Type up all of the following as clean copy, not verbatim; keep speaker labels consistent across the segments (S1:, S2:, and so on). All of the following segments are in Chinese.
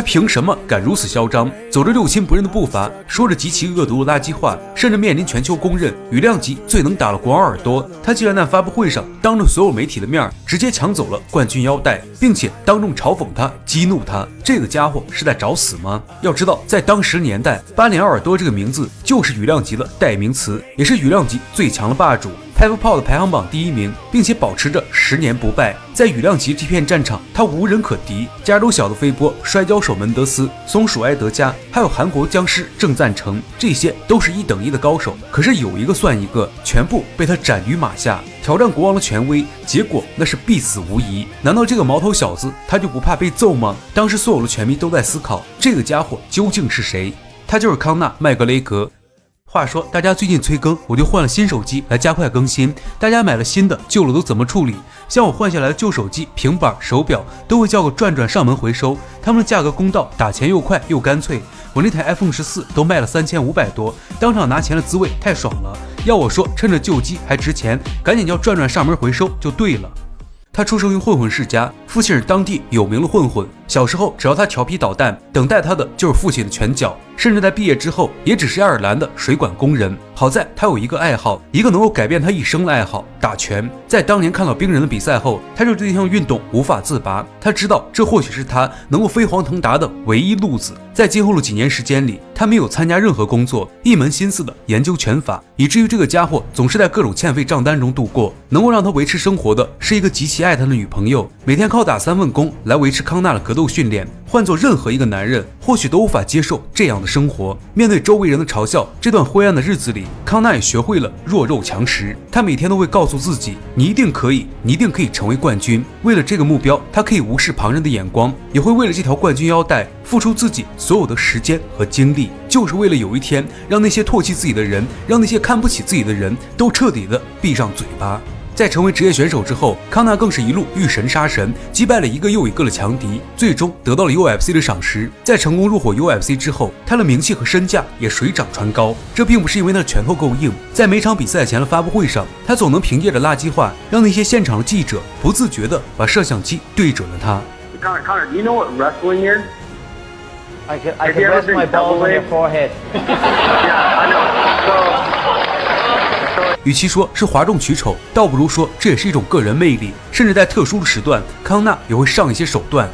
S1: 他凭什么敢如此嚣张，走着六亲不认的步伐，说着极其恶毒的垃圾话，甚至面临全球公认羽量级最能打的国王耳朵，他竟然在发布会上当着所有媒体的面直接抢走了冠军腰带，并且当众嘲讽他、激怒他。这个家伙是在找死吗？要知道，在当时年代，巴里奥耳朵这个名字就是羽量级的代名词，也是羽量级最强的霸主。PFPO 的排行榜第1名，并且保持着10年不败。在羽量级这片战场，他无人可敌。加州小的飞波、摔跤手门德斯、松鼠埃德加，还有韩国僵尸郑赞成，这些都是1等1的高手。可是有一个算一个，全部被他斩于马下。挑战国王的权威，结果那是必死无疑。难道这个毛头小子他就不怕被揍吗？当时所有的拳迷都在思考，这个家伙究竟是谁？他就是康纳·麦格雷格。话说大家最近催更，我就换了新手机来加快更新。大家买了新的，旧了都怎么处理？像我换下来的旧手机、平板、手表都会叫个转转上门回收，他们的价格公道，打钱又快又干脆。我那台 iPhone 14都卖了3500多，当场拿钱的滋味太爽了。要我说，趁着旧机还值钱，赶紧叫转转上门回收就对了。他出生于混混世家，父亲是当地有名的混混。小时候，只要他调皮捣蛋，等待他的就是父亲的拳脚。甚至在毕业之后，也只是爱尔兰的水管工人。好在他有一个爱好，一个能够改变他一生的爱好——打拳。在当年看到冰人的比赛后，他就对这项运动无法自拔。他知道这或许是他能够飞黄腾达的唯一路子。在今后的几年时间里，他没有参加任何工作，一门心思的研究拳法，以至于这个家伙总是在各种欠费账单中度过。能够让他维持生活的是一个极其爱他的女朋友，每天靠打3份工来维持康纳的格斗训练。换做任何一个男人，或许都无法接受这样的生活。面对周围人的嘲笑，这段灰暗的日子里，康纳也学会了弱肉强食。他每天都会告诉自己，你一定可以，你一定可以成为冠军。为了这个目标，他可以无视旁人的眼光，也会为了这条冠军腰带付出自己所有的时间和精力，就是为了有一天让那些唾弃自己的人，让那些看不起自己的人都彻底的闭上嘴巴。在成为职业选手之后，康纳更是一路遇神杀神，击败了一个又一个的强敌，最终得到了 UFC 的赏识。在成功入伙 UFC 之后，他的名气和身价也水涨船高。这并不是因为他的拳头够硬，在每场比赛前的发布会上，他总能凭借着垃圾话，让那些现场的记者不自觉地把摄像机对准了他。
S2: Connor, do you know what wrestling is?
S3: I can rest my balls on your forehead.
S2: Yeah, I know.
S1: 与其说是哗众取宠，倒不如说这也是一种个人魅力。甚至在特殊的时段，康纳也会上一些手段。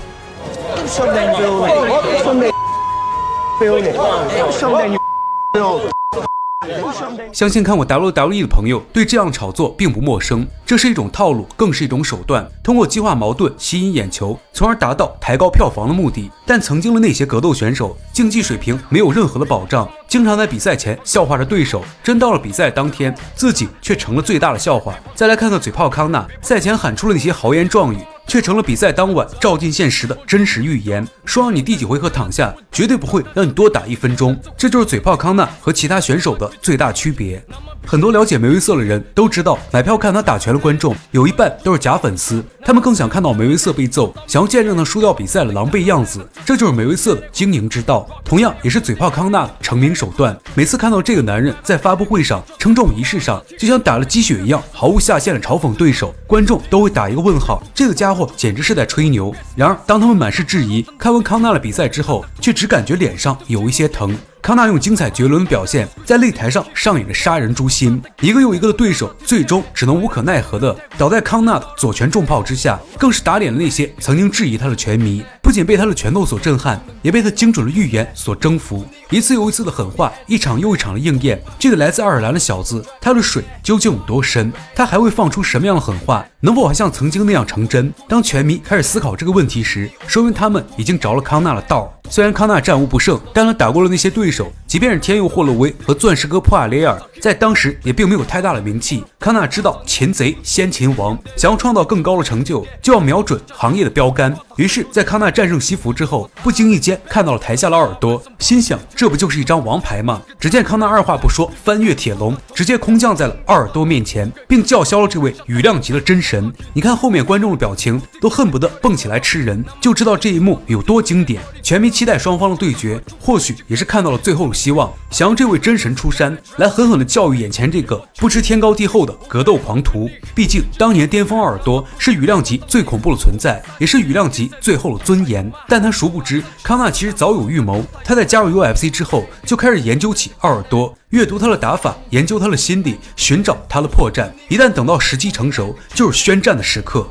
S1: 相信看过 WWE 的朋友对这样的炒作并不陌生，这是一种套路，更是一种手段，通过激化矛盾吸引眼球，从而达到抬高票房的目的。但曾经的那些格斗选手，竞技水平没有任何的保障，经常在比赛前笑话着对手，真到了比赛当天，自己却成了最大的笑话。再来看看嘴炮康纳，赛前喊出了那些豪言壮语，却成了比赛当晚照进现实的真实预言，说让你第几回合躺下，绝对不会让你多打1分钟。这就是嘴炮康纳和其他选手的最大区别。很多了解梅威瑟的人都知道，买票看他打拳的观众有一半都是假粉丝，他们更想看到梅威瑟被揍，想要见证他输掉比赛的狼狈样子。这就是梅威瑟的经营之道，同样也是嘴炮康纳的成名手段。每次看到这个男人在发布会上、称重仪式上，就像打了鸡血一样毫无下限的嘲讽对手，观众都会打一个问号，这个家伙简直是在吹牛。然而当他们满是质疑，看完康纳的比赛之后，却只感觉脸上有一些疼。康纳用精彩绝伦的表现，在擂台上上演了杀人诛心，一个又一个的对手最终只能无可奈何的倒在康纳的左拳重炮之下，更是打脸了那些曾经质疑他的拳迷。不仅被他的拳头所震撼，也被他精准的预言所征服。一次又一次的狠话，一场又一场的应验。这个来自爱尔兰的小子，他的水究竟有多深？他还会放出什么样的狠话？能否还像曾经那样成真？当拳迷开始思考这个问题时，说明他们已经着了康纳的道。虽然康纳战无不胜，但他打过了那些对手，即便是天佑霍洛威和钻石哥普瓦雷尔，在当时也并没有太大的名气。康纳知道擒贼先擒王，想要创造更高的成就，就要瞄准行业的标杆。于是，在康纳战胜西服之后，不经意间看到了台下的奥尔多，心想这不就是一张王牌吗？只见康纳二话不说，翻越铁笼，直接空降在了奥尔多面前，并叫嚣了这位羽量级的真神。你看后面观众的表情，都恨不得蹦起来吃人，就知道这一幕有多经典。拳迷期待双方的对决，或许也是看到了最后的希望。想让这位真神出山，来狠狠地教育眼前这个不知天高地厚的格斗狂徒。毕竟当年巅峰奥尔多是羽量级最恐怖的存在，也是羽量级最后的尊严。但他殊不知，康纳其实早有预谋。他在加入 UFC 之后，就开始研究起奥尔多，阅读他的打法，研究他的心理，寻找他的破绽。一旦等到时机成熟，就是宣战的时刻。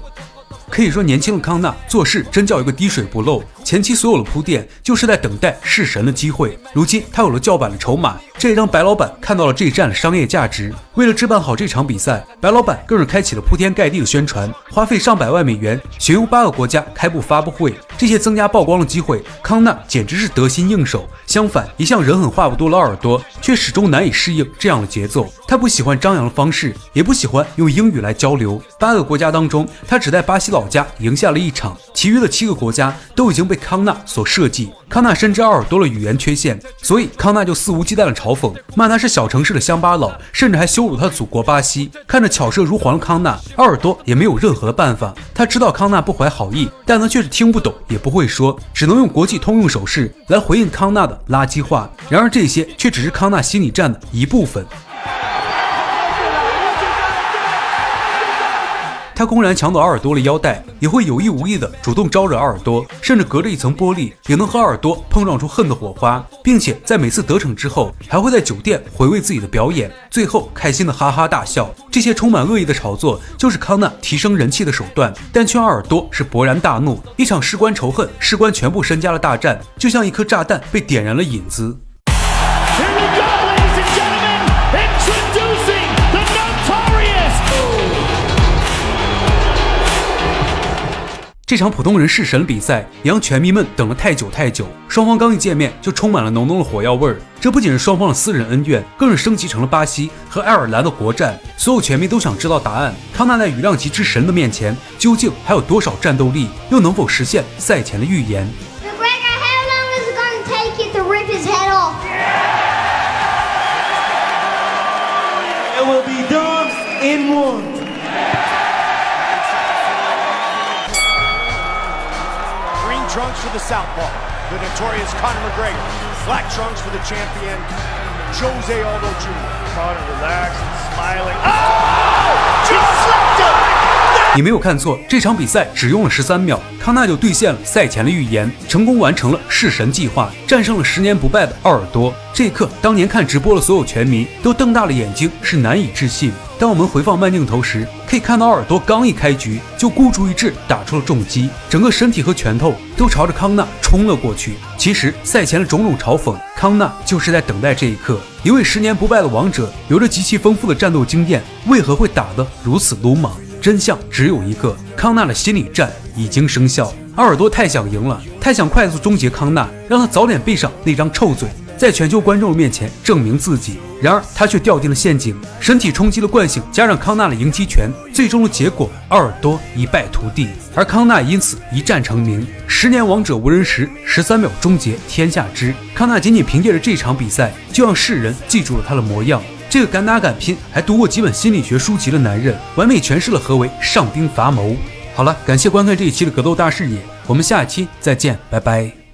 S1: 可以说，年轻的康纳做事真叫一个滴水不漏。前期所有的铺垫就是在等待弑神的机会，如今他有了叫板的筹码，这也让白老板看到了这一战的商业价值。为了置办好这场比赛，白老板更是开启了铺天盖地的宣传，花费上百万美元，选用8个国家开部发布会。这些增加曝光的机会，康纳简直是得心应手。相反，一向人狠话不多的奥尔多却始终难以适应这样的节奏。他不喜欢张扬的方式，也不喜欢用英语来交流。8个国家当中，他只在巴西老家赢下了1场，其余的7个国家都已经被康纳所设计。康纳深知奥尔多的语言缺陷，所以康纳就肆无忌惮的嘲讽，骂他是小城市的乡巴佬，甚至还羞辱他的祖国巴西。看着巧舌如簧的康纳，奥尔多也没有任何的办法。他知道康纳不怀好意，但他却是听不懂也不会说，只能用国际通用手势来回应康纳的垃圾话。然而这些却只是康纳心理战的一部分。他公然抢走奥尔多的腰带，也会有意无意的主动招惹奥尔多，甚至隔着一层玻璃也能和奥尔多碰撞出恨的火花，并且在每次得逞之后，还会在酒店回味自己的表演，最后开心的哈哈大笑。这些充满恶意的炒作就是康纳提升人气的手段，但却奥尔多是勃然大怒。一场事关仇恨、事关全部身家的大战，就像一颗炸弹被点燃了引子。这场普通人弑神比赛也让拳迷们等了太久，双方刚一见面就充满了浓浓的火药味儿。这不仅是双方的私人恩怨，更是升级成了巴西和爱尔兰的国战。所有拳迷都想知道答案：康纳在羽量级之神的面前，究竟还有多少战斗力，又能否实现赛前的预言
S4: ？It will be done in one.
S5: Trunks for the southpaw, the notorious Conor McGregor. Black trunks for the champion, Jose Aldo Jr.
S4: Conor relaxed and smiling. Oh! Just left him!
S1: 你没有看错，这场比赛只用了13秒，康纳就兑现了赛前的预言，成功完成了弑神计划，战胜了10年不败的奥尔多。这一刻，当年看直播的所有拳迷都瞪大了眼睛，是难以置信。当我们回放慢镜头时，可以看到奥尔多刚一开局就孤注一掷打出了重击，整个身体和拳头都朝着康纳冲了过去。其实赛前的种种嘲讽，康纳就是在等待这一刻。一位10年不败的王者，有着极其丰富的战斗经验，为何会打得如此鲁莽？真相只有一个，康纳的心理战已经生效。奥尔多太想赢了，太想快速终结康纳，让他早点闭上那张臭嘴，在全球观众面前证明自己。然而他却掉进了陷阱，身体冲击的惯性加上康纳的迎击拳，最终的结果奥尔多一败涂地，而康纳因此一战成名。10年王者无人识，13秒终结天下知。康纳仅仅凭借着这场比赛，就让世人记住了他的模样。这个敢打敢拼，还读过几本心理学书籍的男人，完美诠释了何为上兵伐谋。好了，感谢观看这一期的格斗大视野，我们下一期再见，拜拜。